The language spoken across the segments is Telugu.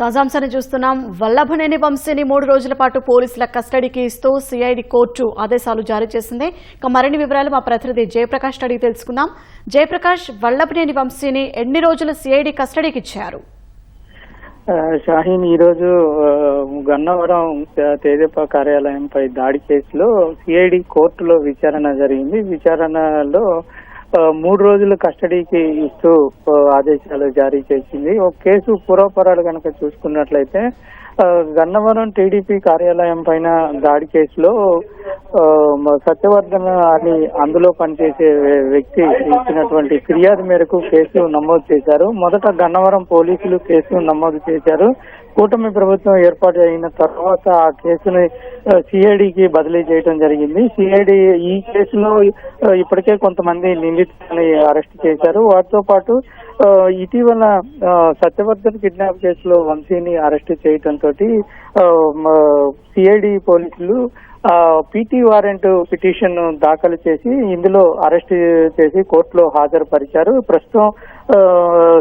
తాజాంశాన్ని చూస్తున్నాం. వల్లభనేని వంశీని 3 రోజుల పాటు పోలీసుల కస్టడీకి ఇస్తూ సిఐడి కోర్టు ఆదేశాలు జారీ చేసింది. ఇక మరిన్ని వివరాలు మా ప్రతినిధి జయప్రకాష్ అడిగి తెలుసుకుందాం. జయప్రకాష్, వల్లభనేని వంశీని ఎన్ని రోజులు సిఐడి కస్టడీకి ఇచ్చారు? షాహీన్ ఈ రోజు గన్నవరం తెదేపా కార్యాలయంపై దాడి కేసులో సిఐడి కోర్టులో విచారణ జరిగింది. విచారణలో 3 రోజులు కస్టడీకి ఇస్తూ ఆదేశాలు జారీ చేసింది. ఒక కేసు పూర్వపరాలు కనుక చూసుకున్నట్లయితే గన్నవరం టీడీపీ కార్యాలయం పైన దాడి కేసులో సత్యవర్ధన్ అని అందులో పనిచేసే వ్యక్తి ఇచ్చినటువంటి ఫిర్యాదు మేరకు కేసు నమోదు చేశారు. మొదట గన్నవరం పోలీసులు కేసు నమోదు చేశారు. కూటమి ప్రభుత్వం ఏర్పాటు అయిన తర్వాత ఆ కేసుని సిఐడికి బదిలీ చేయడం జరిగింది. సిఐడి ఈ కేసులో ఇప్పటికే కొంతమంది నిందితులని అరెస్ట్ చేశారు. వాటితో పాటు ఇటీవల సత్యవర్ధన్ కిడ్నాప్ కేసులో వంశీని అరెస్ట్ చేయడంతో సిఐడి పోలీసులు పీటీ వారెంట్ పిటిషన్ దాఖలు చేసి ఇందులో అరెస్ట్ చేసి కోర్టులో హాజరుపరిచారు. ప్రస్తుతం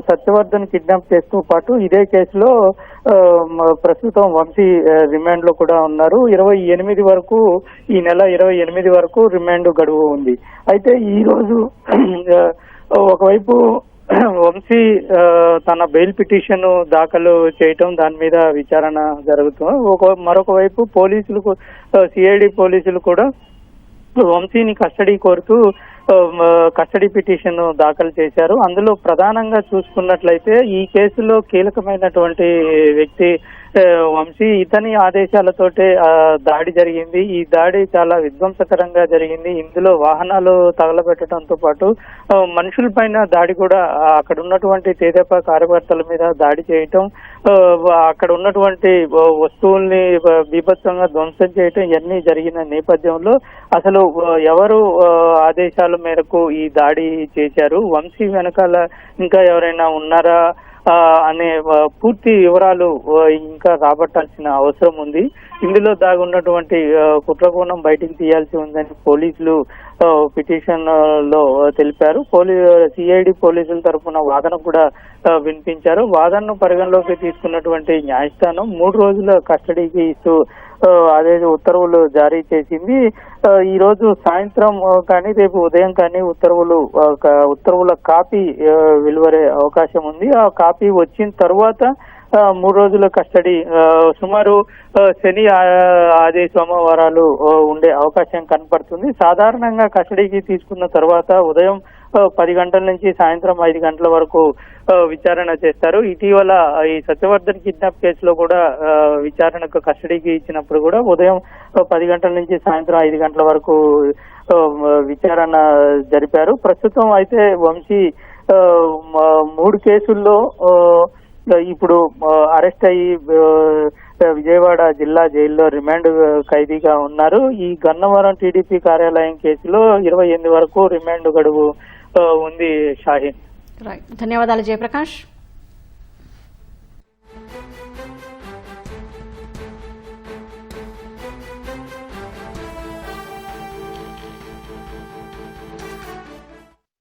సత్యవర్ధన్ కిడ్నాప్ కేసుతో పాటు ఇదే కేసులో ప్రస్తుతం వంశీ రిమాండ్ లో కూడా ఉన్నారు. 28 వరకు, ఈ నెల 28 వరకు రిమాండ్ గడువు ఉంది. అయితే ఈ రోజు ఒకవైపు వంశీ తన బెయిల్ పిటిషన్ దాఖలు చేయటం, దాని మీద విచారణ జరుగుతుంది. మరొక వైపు పోలీసులు, సిఐడి పోలీసులు కూడా వంశీని కస్టడీ కోరుతూ కస్టడీ పిటిషన్ దాఖలు చేశారు. అందులో ప్రధానంగా చూసుకున్నట్లయితే ఈ కేసులో కీలకమైనటువంటి వ్యక్తి వంశీ, ఇతని ఆదేశాలతోటే దాడి జరిగింది. ఈ దాడి చాలా విధ్వంసకరంగా జరిగింది. ఇందులో వాహనాలు తగలబెట్టడంతో పాటు మనుషులపైన దాడి కూడా, అక్కడ ఉన్నటువంటి తెదేపా కార్యకర్తల మీద దాడి చేయటం, అక్కడ ఉన్నటువంటి వస్తువుల్ని బీభత్సంగా ధ్వంసం చేయటం ఇవన్నీ జరిగిన నేపథ్యంలో అసలు ఎవరు ఆదేశాల మేరకు ఈ దాడి చేశారు, వంశీ వెనకాల ఇంకా ఎవరైనా ఉన్నారా అనే పూర్తి వివరాలు ఇంకా రాబట్టాల్సిన అవసరం ఉంది. ఇందులో దాగున్నటువంటి కుట్రకోణం బయటికి తీయాల్సి ఉందని పోలీసులు పిటిషన్ లో తెలిపారు. సిఐడి పోలీసుల తరఫున వాదన కూడా వినిపించారు. వాదనను పరిగణలోకి తీసుకున్నటువంటి న్యాయస్థానం 3 రోజుల కస్టడీకి ఇస్తూ అదే ఉత్తర్వులు జారీ చేసింది. ఈ రోజు సాయంత్రం కానీ రేపు ఉదయం కానీ ఉత్తర్వుల కాపీ వెలువడే అవకాశం ఉంది. ఆ కాపీ వచ్చిన తర్వాత 3 రోజుల కస్టడీ, సుమారు శని ఆది సోమవారాలు ఉండే అవకాశం కనపడుతుంది. సాధారణంగా కస్టడీకి తీసుకున్న తర్వాత ఉదయం 10 గంటల నుంచి సాయంత్రం 5 గంటల వరకు విచారణ చేస్తారు. ఇటీవల ఈ సత్యవర్ధన్ కిడ్నాప్ కేసులో కూడా విచారణకు కస్టడీకి ఇచ్చినప్పుడు కూడా ఉదయం 10 గంటల నుంచి సాయంత్రం 5 గంటల వరకు విచారణ జరిపారు. ప్రస్తుతం అయితే వంశీ 3 కేసుల్లో ఇప్పుడు అరెస్ట్ అయ్యి విజయవాడ జిల్లా జైల్లో రిమాండ్ ఖైదీగా ఉన్నారు. ఈ గన్నవరం టీడీపీ కార్యాలయం కేసులో 28 వరకు రిమాండ్ గడువు ఉంది. షాహీన్, ధన్యవాదాలు జయప్రకాష్.